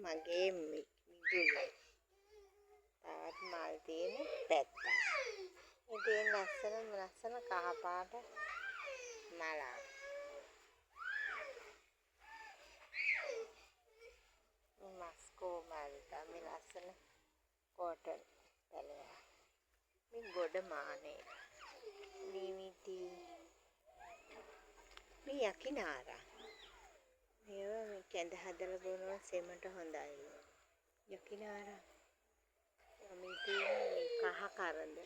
මගේ මිදුලේ තවත් මල් තියෙන පැත්ත. ඉතින් ලස්සන කහ පාට මලක්. මස්කෝ මල් තමයි ලස්සන කොටන් පැලයක්. මේ ගොඩ මානේ. නිමිති. මේ යකිනාරා. මේවා මේ කැඳ හදලා බොනවා සෙමට හොඳයි. යකිනාරා. මේ තියෙන්නේ කහ කරඳ.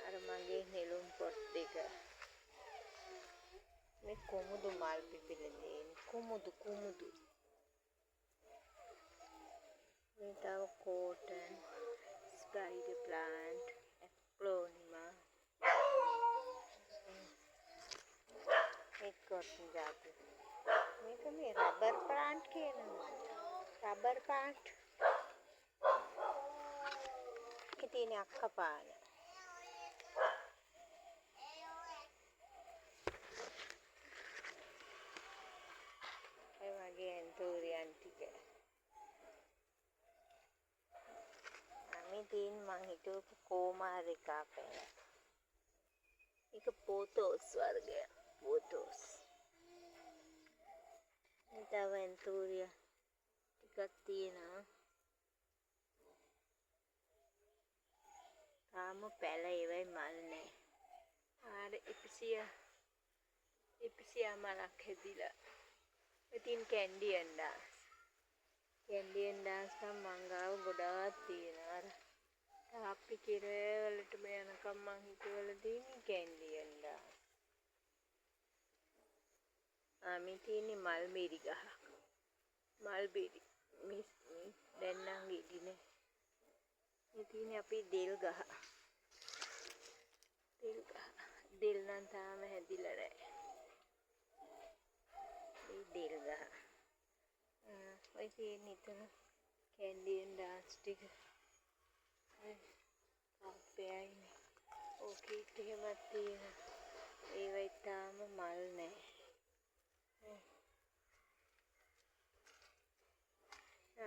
අර මගේ නෙළුම් පොත් දෙක. මේ කුමුදු මල් පිපිලා තියෙන්නේ. කුමුදු. මේ තව cotton, spider plant, aglaonema. මේ cotton જાති. මේක මේ rubber plant කියනවා. rubber plant. ඒකේ තියෙන අක්කපාන. ඒ වගේ ඇන්තෝරියන් ටික. තියෙන මං හිතුවක කෝමාරිකා පැල. ඒක පෝතෝස් වර්ගය. පෝතෝස්. මේ තව ඇන්තෝරියා ටිකක් තියෙනවා. තාම පැල ඒවයි මල් නෑ. ආර ඉපිසියා මලක් හැදිලා. ඉතින් කැන්ඩියන් ඩාන්ස්. කැන්ඩියන් ඩාන්ස් නම් මංගාව ගොඩාක් තියෙනවා. තාප්පි කිරවලට යනකම් මං හිතවල තියෙන්නේ කැන්ඩියන් ඩාන්ස්. මේ තියෙන්නේ මල්බෙරි ගහ. මල්බෙරි. මේ දැන් නම් ඉදිනේ. මේ තියෙන්නේ අපේ දෙල් ගහ. දෙල් නම් තාම හැදිලා නැහැ. මේ දෙල් ගහ. ඔය තියෙන ඉතන කැන්ඩියන් ඩාන්ස් ටික. අපේයිනේ. ඕකීට් එහෙමත් තියෙනවා. ඒවයි තාම මල් නැහැ.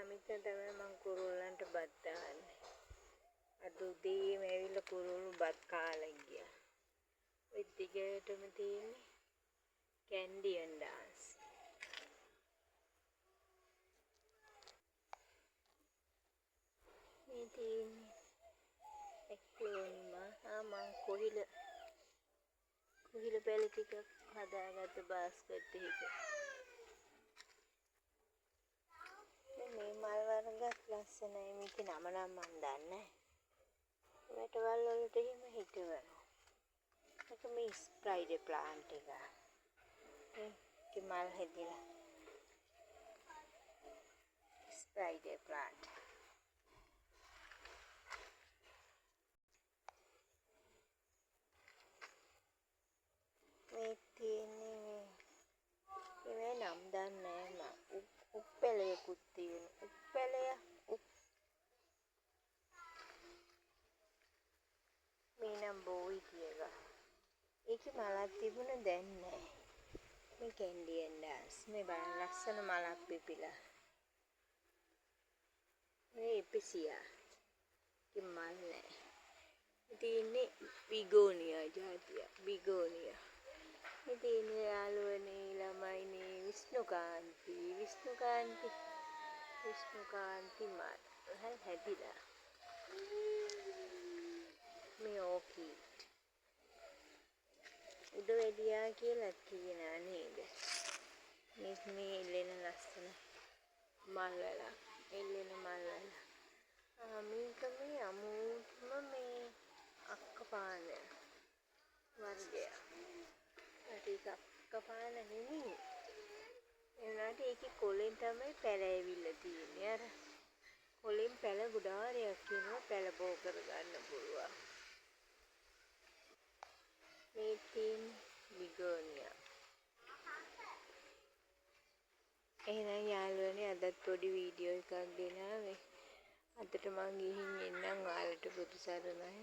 මෙතන තමයි මං කුරුල්ලන්ට බත් දාන්නේ. අද උදේම ඇවිල්ලා කුරුල්ලෝ බත් කාලා ගියා. ඔය දිගටම තියෙන්නේ කැන්ඩියන් ඩාන්ස්. මේ තියෙන්නේ aglaonema. මං කොහිල පැල ටිකක් හදාගත්ත බාස්කට් එකක. මේ මල් වර්ගත් ලස්සනයි. මේකේ නම නම් මන් දන්නේ නැහැ. වැටවල් වලට එහෙම හිටවනවා. මේක මේ ස්පයිඩර් ප්ලාන්ට් එක. මේකේ මල් හැදිලා. Spider plant. මේ තියෙන්නේ මේ නම් දන්නේ නැහැ මම. උප්පැලයකුත් තියෙනවා. උප්පැලය මේ නම් බෝයි කියලා. ඒකේ මලක් තිබුණ දැන් නැහැ. මේ කැන්ඩියන් ඩාන්ස්. මේ බලන්න ලස්සන මලක් පිපිලා. මේ ඉපිසියා. ඒ මල් නැහැ. තියෙන්නේ බිගෝනියා ජාතිය. බිගෝනියා. ඉතින් යාළුවනේ ළමයිනේ විෂ්ණුකාන්ති මල් හැදිලා. මේ ඕකීට් උඩවැඩියා කියලා කියනවා නේද? මේ එල්ලෙන ලස්සන මල් වල. මේක මේ අමුතුම මේ අක්කපාන වර්ගය. ඒක අක්කපාන නෙමෙයි. එනවාට ඒකේ කොලෙන් තමයි පැල ඇවිල්ලා තියෙන්නේ. අර කොලෙන් පැල ගොඩාරියක් කියනවා පැල බෝ කරගන්න පුළුවන්. මේ තියෙන බිගෝනියා. එහෙනම් යාළුවනේ අදත් පොඩි වීඩියෝ එකක් ගෙනාවේ. අදට මං ගිහින් එන්නම් ඔයාලට පුදු සරණයි.